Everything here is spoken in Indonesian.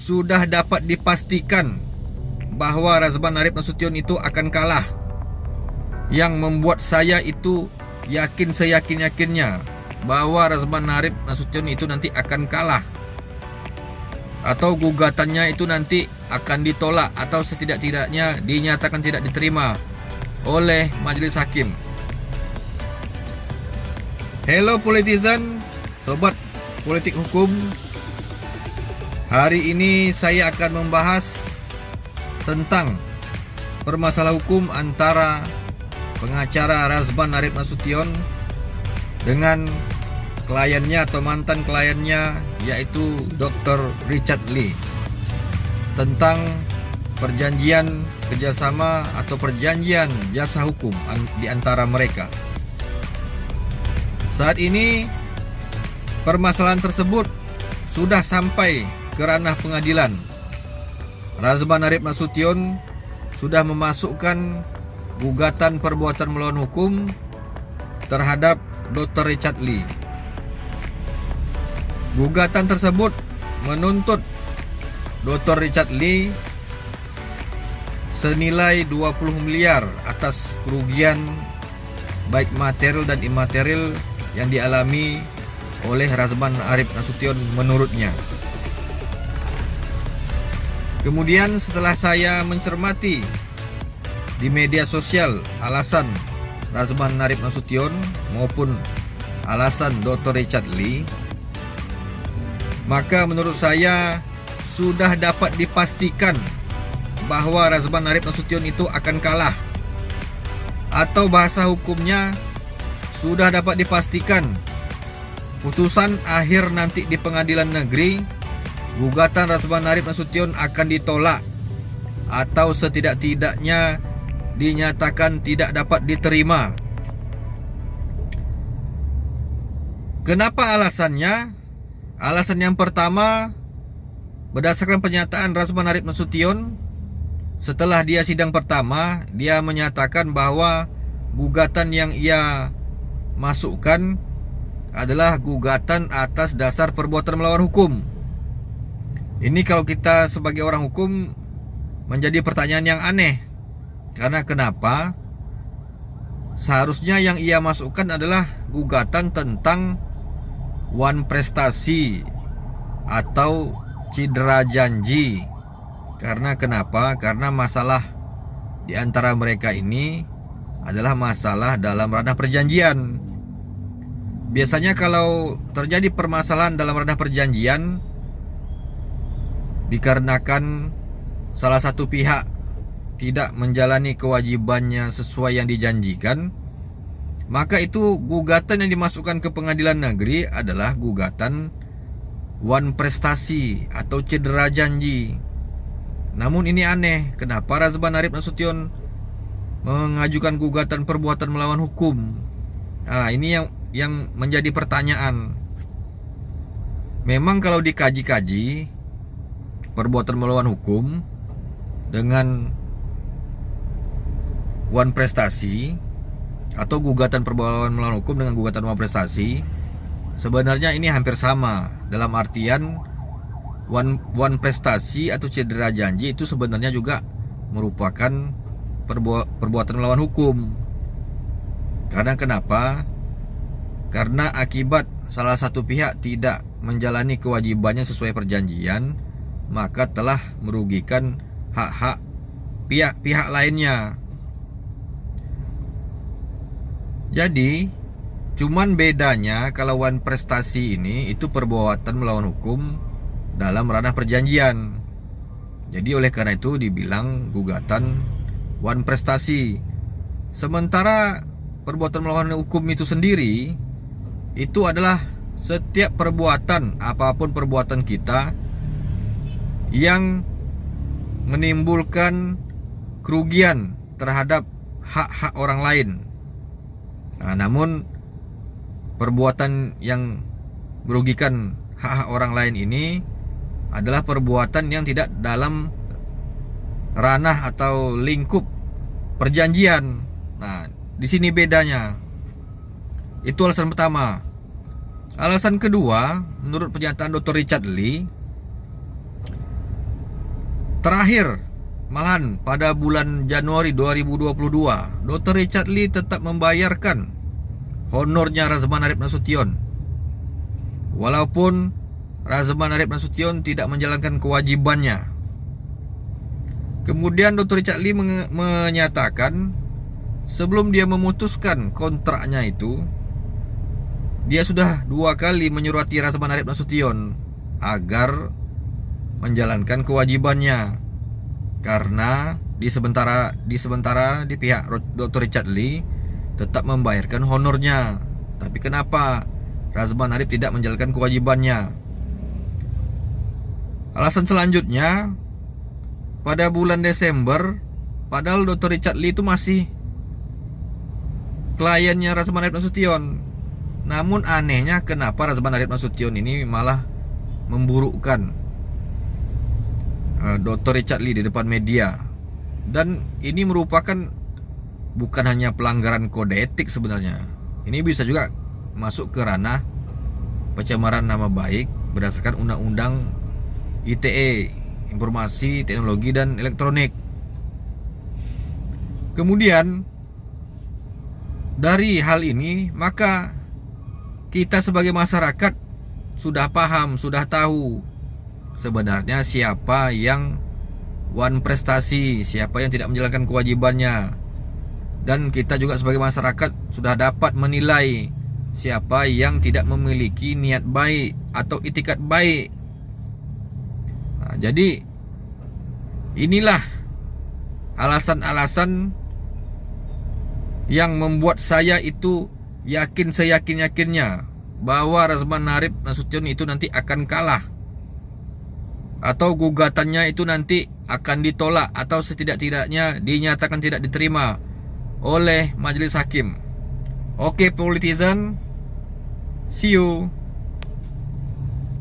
sudah dapat dipastikan bahwa Razban Arif Nasution itu akan kalah. Yang membuat saya itu yakin seyakin-yakinnya bahwa Razban Arif Nasution itu nanti akan kalah, atau gugatannya itu nanti akan ditolak, atau setidak-tidaknya dinyatakan tidak diterima oleh majelis hakim. Hello politician, sobat politik hukum. Hari ini saya akan membahas tentang permasalahan hukum antara pengacara Razban Arif Nasution dengan kliennya atau mantan kliennya, yaitu Dr. Richard Lee, tentang perjanjian kerjasama atau perjanjian jasa hukum di antara mereka. Saat ini permasalahan tersebut sudah sampai ke ranah pengadilan. Razban Arif Nasution sudah memasukkan gugatan perbuatan melawan hukum terhadap Dr. Richard Lee. Gugatan tersebut menuntut Dr. Richard Lee senilai 20 miliar atas kerugian baik material dan imaterial yang dialami oleh Razban Arif Nasution menurutnya. Kemudian setelah saya mencermati di media sosial alasan Razban Arif Nasution maupun alasan Dr. Richard Lee, maka menurut saya sudah dapat dipastikan bahwa Razban Arif Nasution itu akan kalah, atau bahasa hukumnya sudah dapat dipastikan putusan akhir nanti di pengadilan negeri, gugatan Razban Arif Nasution akan ditolak atau setidak-tidaknya dinyatakan tidak dapat diterima. Kenapa alasannya? Alasan yang pertama, berdasarkan pernyataan Razban Arif Nasution setelah dia sidang pertama, dia menyatakan bahwa gugatan yang ia masukkan adalah gugatan atas dasar perbuatan melawan hukum. Ini kalau kita sebagai orang hukum menjadi pertanyaan yang aneh. Karena kenapa? Seharusnya yang ia masukkan adalah gugatan tentang wan prestasi atau cedera janji. Karena kenapa? Karena masalah di antara mereka ini adalah masalah dalam ranah perjanjian. Biasanya kalau terjadi permasalahan dalam ranah perjanjian dikarenakan salah satu pihak tidak menjalani kewajibannya sesuai yang dijanjikan, maka itu gugatan yang dimasukkan ke pengadilan negeri adalah gugatan wan prestasi atau cedera janji. Namun ini aneh, kenapa Razban Arif Nasution mengajukan gugatan perbuatan melawan hukum? Nah, ini yang menjadi pertanyaan. Memang kalau dikaji-kaji perbuatan melawan hukum dengan wan prestasi atau gugatan perbuatan melawan hukum dengan gugatan wan prestasi, sebenarnya ini hampir sama. Dalam artian wan prestasi atau cedera janji itu sebenarnya juga merupakan perbuatan melawan hukum. Karena kenapa? Karena akibat salah satu pihak tidak menjalani kewajibannya sesuai perjanjian, maka telah merugikan hak-hak pihak lainnya. Jadi, cuman bedanya kalau wan prestasi ini itu perbuatan melawan hukum dalam ranah perjanjian. Jadi oleh karena itu dibilang gugatan wan prestasi. Sementara perbuatan melawan hukum itu sendiri itu adalah setiap perbuatan, apapun perbuatan kita yang menimbulkan kerugian terhadap hak-hak orang lain. Nah, namun perbuatan yang merugikan hak-hak orang lain ini adalah perbuatan yang tidak dalam ranah atau lingkup perjanjian. Nah, di sini bedanya. Itu alasan pertama. Alasan kedua, menurut pernyataan Dr. Richard Lee, Terakhir, malahan pada bulan Januari 2022, Dr. Richard Lee tetap membayarkan honornya Razman Arif Nasution, walaupun Razman Arif Nasution tidak menjalankan kewajibannya. Kemudian Dr. Richard Lee menyatakan sebelum dia memutuskan kontraknya itu, dia sudah 2 kali menyurati Razman Arif Nasution agar menjalankan kewajibannya. Karena di sementara di pihak Dr. Richard Lee tetap membayarkan honornya. Tapi kenapa Razman Arif tidak menjalankan kewajibannya? Alasan selanjutnya, pada bulan Desember, padahal Dr. Richard Lee itu masih kliennya Razman Arif Nasution. Namun anehnya kenapa Razman Arif Nasution ini malah memburukkan Dr. Richard Lee di depan media. Dan ini merupakan bukan hanya pelanggaran kode etik sebenarnya. Ini bisa juga masuk ke ranah pencemaran nama baik berdasarkan Undang-Undang ITE, Informasi Teknologi dan Elektronik. Kemudian dari hal ini, maka kita sebagai masyarakat sudah paham, sudah tahu sebenarnya siapa yang wan prestasi, siapa yang tidak menjalankan kewajibannya. Dan kita juga sebagai masyarakat sudah dapat menilai siapa yang tidak memiliki niat baik atau itikat baik. Nah, jadi inilah alasan-alasan yang membuat saya itu yakin seyakin-yakinnya bahwa Razman Arif Nasution itu nanti akan kalah, atau gugatannya itu nanti akan ditolak, atau setidak-tidaknya dinyatakan tidak diterima oleh majelis hakim. Oke, politician, see you.